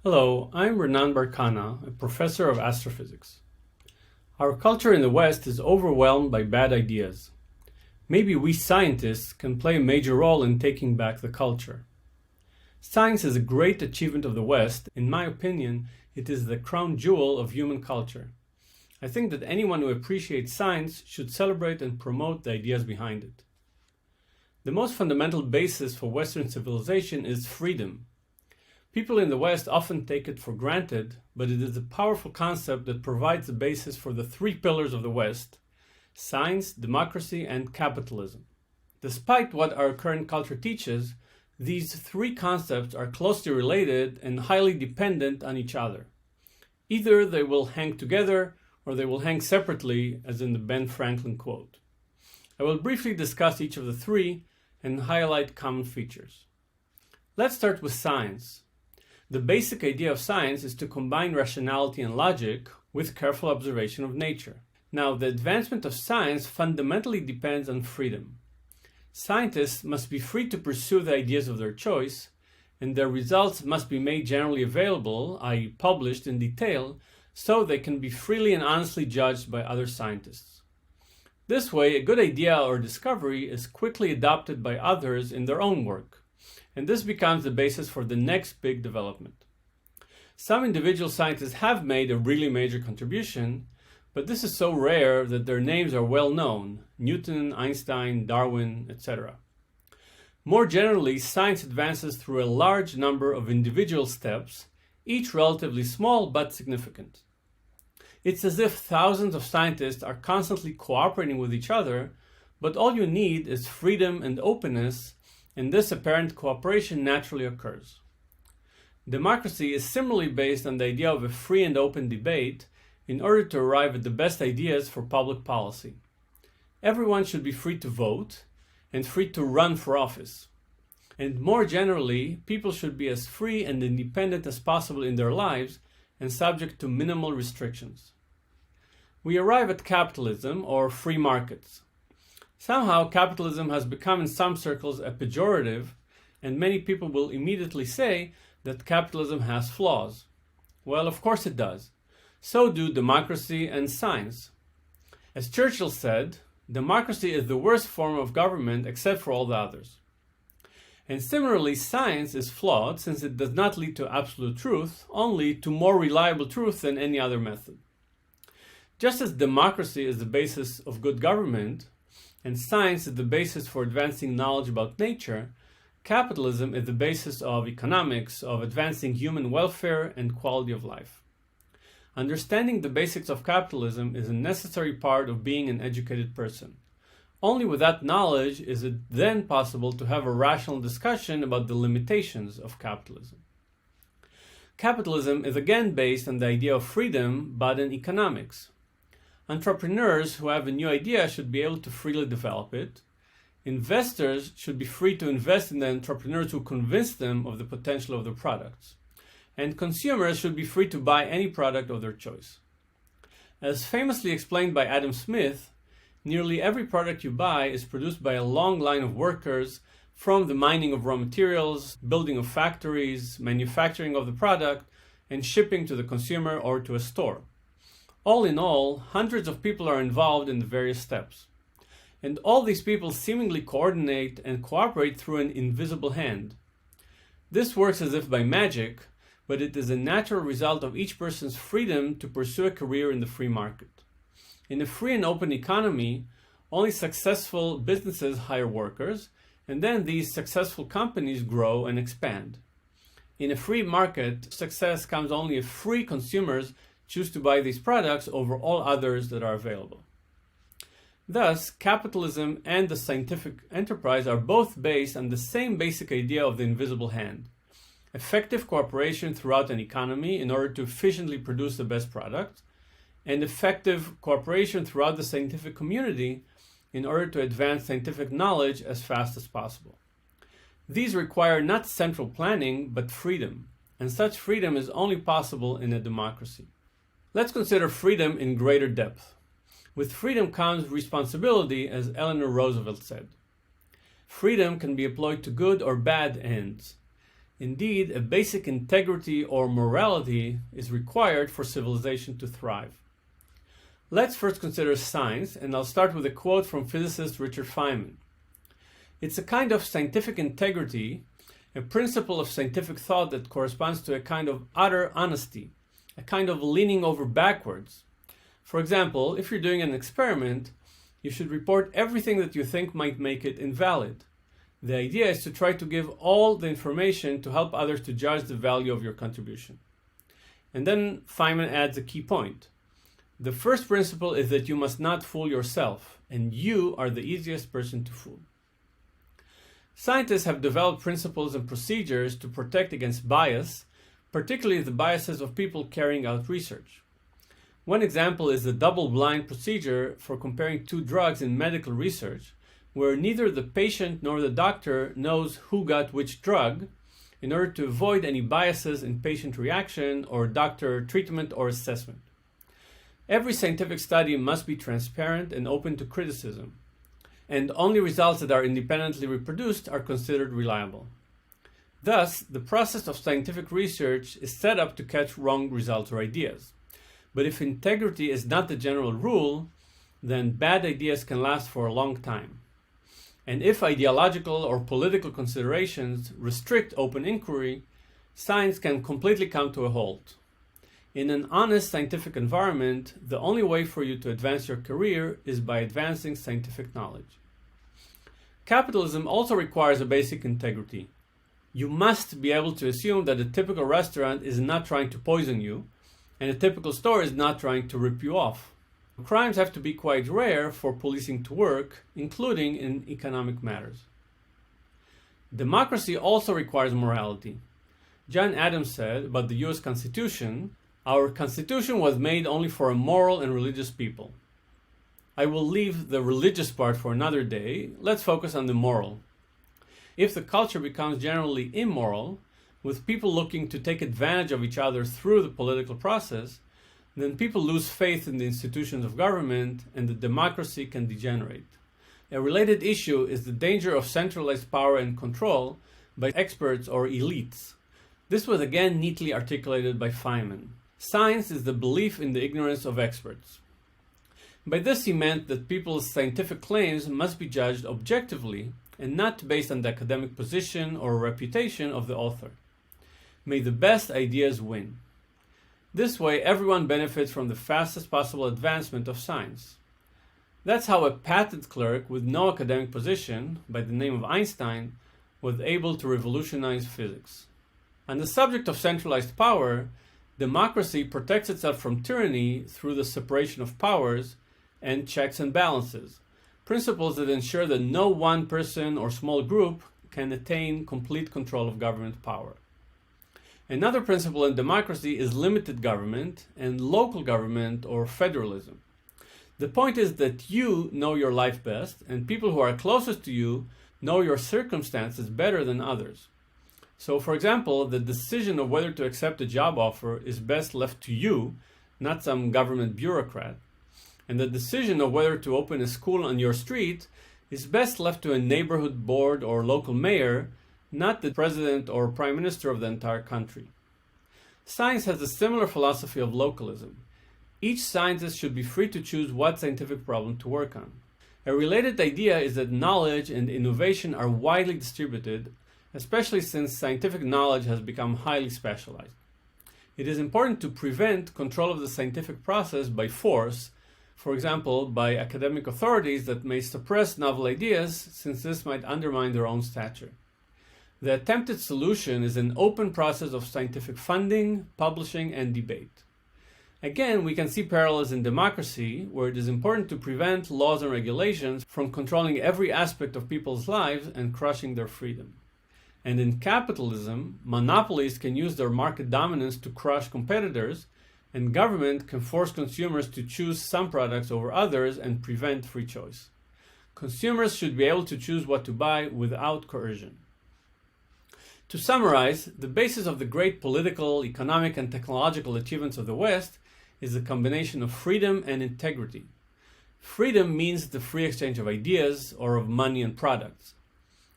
Hello, I'm Renan Barkana, a professor of astrophysics. Our culture in the West is overwhelmed by bad ideas. Maybe we scientists can play a major role in taking back the culture. Science is a great achievement of the West. In my opinion, it is the crown jewel of human culture. I think that anyone who appreciates science should celebrate and promote the ideas behind it. The most fundamental basis for Western civilization is freedom. People in the West often take it for granted, but it is a powerful concept that provides the basis for the three pillars of the West: science, democracy, and capitalism. Despite what our current culture teaches, these three concepts are closely related and highly dependent on each other. Either they will hang together or they will hang separately, as in the Ben Franklin quote. I will briefly discuss each of the three and highlight common features. Let's start with science. The basic idea of science is to combine rationality and logic with careful observation of nature. Now, the advancement of science fundamentally depends on freedom. Scientists must be free to pursue the ideas of their choice, and their results must be made generally available, i.e., published in detail, so they can be freely and honestly judged by other scientists. This way, a good idea or discovery is quickly adopted by others in their own work, and this becomes the basis for the next big development. Some individual scientists have made a really major contribution, but this is so rare that their names are well known: Newton, Einstein, Darwin, etc. More generally, science advances through a large number of individual steps, each relatively small but significant. It's as if thousands of scientists are constantly cooperating with each other, but all you need is freedom and openness, and this apparent cooperation naturally occurs. Democracy is similarly based on the idea of a free and open debate in order to arrive at the best ideas for public policy. Everyone should be free to vote and free to run for office. And more generally, people should be as free and independent as possible in their lives and subject to minimal restrictions. We arrive at capitalism, or free markets. Somehow, capitalism has become in some circles a pejorative, and many people will immediately say that capitalism has flaws. Well, of course it does. So do democracy and science. As Churchill said, democracy is the worst form of government except for all the others. And similarly, science is flawed since it does not lead to absolute truth, only to more reliable truth than any other method. Just as democracy is the basis of good government, and science is the basis for advancing knowledge about nature, capitalism is the basis of economics, of advancing human welfare and quality of life. Understanding the basics of capitalism is a necessary part of being an educated person. Only with that knowledge is it then possible to have a rational discussion about the limitations of capitalism. Capitalism is again based on the idea of freedom, but in economics. Entrepreneurs who have a new idea should be able to freely develop it. Investors should be free to invest in the entrepreneurs who convince them of the potential of their products. And consumers should be free to buy any product of their choice. As famously explained by Adam Smith, nearly every product you buy is produced by a long line of workers, from the mining of raw materials, building of factories, manufacturing of the product, and shipping to the consumer or to a store. All in all, hundreds of people are involved in the various steps. And all these people seemingly coordinate and cooperate through an invisible hand. This works as if by magic, but it is a natural result of each person's freedom to pursue a career in the free market. In a free and open economy, only successful businesses hire workers, and then these successful companies grow and expand. In a free market, success comes only if free consumers choose to buy these products over all others that are available. Thus, capitalism and the scientific enterprise are both based on the same basic idea of the invisible hand: effective cooperation throughout an economy in order to efficiently produce the best product, and effective cooperation throughout the scientific community in order to advance scientific knowledge as fast as possible. These require not central planning, but freedom, and such freedom is only possible in a democracy. Let's consider freedom in greater depth. With freedom comes responsibility, as Eleanor Roosevelt said. Freedom can be employed to good or bad ends. Indeed, a basic integrity or morality is required for civilization to thrive. Let's first consider science, and I'll start with a quote from physicist Richard Feynman. It's a kind of scientific integrity, a principle of scientific thought that corresponds to a kind of utter honesty, a kind of leaning over backwards. For example, if you're doing an experiment, you should report everything that you think might make it invalid. The idea is to try to give all the information to help others to judge the value of your contribution. And then Feynman adds a key point. The first principle is that you must not fool yourself, and you are the easiest person to fool. Scientists have developed principles and procedures to protect against bias, particularly the biases of people carrying out research. One example is the double-blind procedure for comparing two drugs in medical research, where neither the patient nor the doctor knows who got which drug, in order to avoid any biases in patient reaction or doctor treatment or assessment. Every scientific study must be transparent and open to criticism, and only results that are independently reproduced are considered reliable. Thus, the process of scientific research is set up to catch wrong results or ideas. But if integrity is not the general rule, then bad ideas can last for a long time. And if ideological or political considerations restrict open inquiry, science can completely come to a halt. In an honest scientific environment, the only way for you to advance your career is by advancing scientific knowledge. Capitalism also requires a basic integrity. You must be able to assume that a typical restaurant is not trying to poison you, and a typical store is not trying to rip you off. Crimes have to be quite rare for policing to work, including in economic matters. Democracy also requires morality. John Adams said about the US Constitution, "Our Constitution was made only for a moral and religious people." I will leave the religious part for another day. Let's focus on the moral. If the culture becomes generally immoral, with people looking to take advantage of each other through the political process, then people lose faith in the institutions of government and the democracy can degenerate. A related issue is the danger of centralized power and control by experts or elites. This was again neatly articulated by Feynman. Science is the belief in the ignorance of experts. By this he meant that people's scientific claims must be judged objectively and not based on the academic position or reputation of the author. May the best ideas win. This way, everyone benefits from the fastest possible advancement of science. That's how a patent clerk with no academic position, by the name of Einstein, was able to revolutionize physics. On the subject of centralized power, democracy protects itself from tyranny through the separation of powers and checks and balances, principles that ensure that no one person or small group can attain complete control of government power. Another principle in democracy is limited government and local government or federalism. The point is that you know your life best, and people who are closest to you know your circumstances better than others. So, for example, the decision of whether to accept a job offer is best left to you, not some government bureaucrat. And the decision of whether to open a school on your street is best left to a neighborhood board or local mayor, not the president or prime minister of the entire country. Science has a similar philosophy of localism. Each scientist should be free to choose what scientific problem to work on. A related idea is that knowledge and innovation are widely distributed, especially since scientific knowledge has become highly specialized. It is important to prevent control of the scientific process by force, for example, by academic authorities that may suppress novel ideas, since this might undermine their own stature. The attempted solution is an open process of scientific funding, publishing, and debate. Again, we can see parallels in democracy, where it is important to prevent laws and regulations from controlling every aspect of people's lives and crushing their freedom. And in capitalism, monopolies can use their market dominance to crush competitors, and government can force consumers to choose some products over others and prevent free choice. Consumers should be able to choose what to buy without coercion. To summarize, the basis of the great political, economic, and technological achievements of the West is a combination of freedom and integrity. Freedom means the free exchange of ideas or of money and products.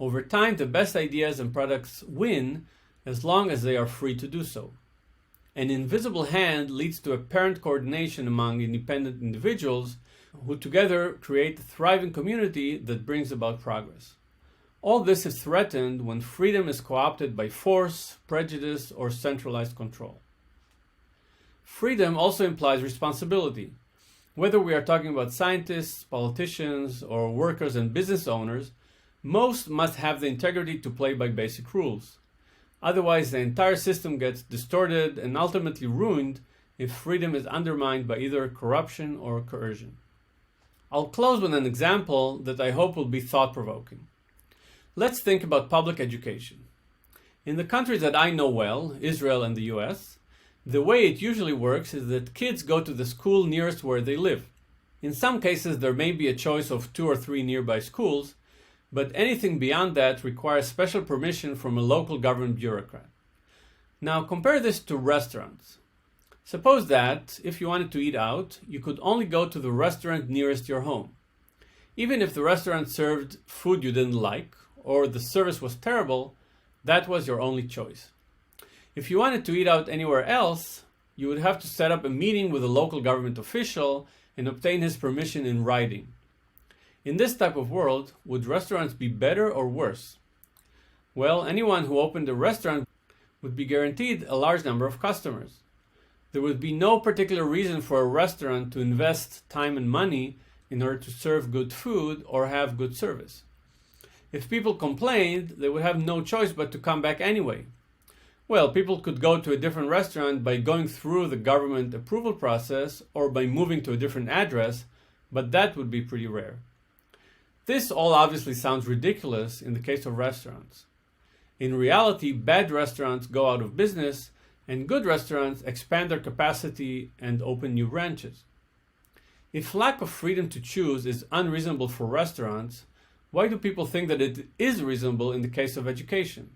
Over time, the best ideas and products win as long as they are free to do so. An invisible hand leads to apparent coordination among independent individuals who together create a thriving community that brings about progress. All this is threatened when freedom is co-opted by force, prejudice, or centralized control. Freedom also implies responsibility. Whether we are talking about scientists, politicians, or workers and business owners, most must have the integrity to play by basic rules. Otherwise, the entire system gets distorted and ultimately ruined if freedom is undermined by either corruption or coercion. I'll close with an example that I hope will be thought-provoking. Let's think about public education. In the countries that I know well, Israel and the US, the way it usually works is that kids go to the school nearest where they live. In some cases, there may be a choice of 2 or 3 nearby schools, but anything beyond that requires special permission from a local government bureaucrat. Now compare this to restaurants. Suppose that, if you wanted to eat out, you could only go to the restaurant nearest your home. Even if the restaurant served food you didn't like, or the service was terrible, that was your only choice. If you wanted to eat out anywhere else, you would have to set up a meeting with a local government official and obtain his permission in writing. In this type of world, would restaurants be better or worse? Well, anyone who opened a restaurant would be guaranteed a large number of customers. There would be no particular reason for a restaurant to invest time and money in order to serve good food or have good service. If people complained, they would have no choice but to come back anyway. Well, people could go to a different restaurant by going through the government approval process or by moving to a different address, but that would be pretty rare. This all obviously sounds ridiculous in the case of restaurants. In reality, bad restaurants go out of business and good restaurants expand their capacity and open new branches. If lack of freedom to choose is unreasonable for restaurants, why do people think that it is reasonable in the case of education?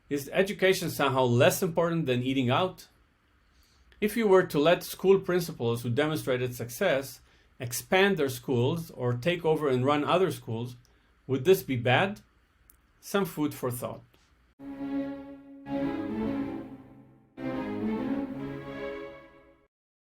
Is education somehow less important than eating out? If you were to let school principals who demonstrated success expand their schools or take over and run other schools, would this be bad? Some food for thought.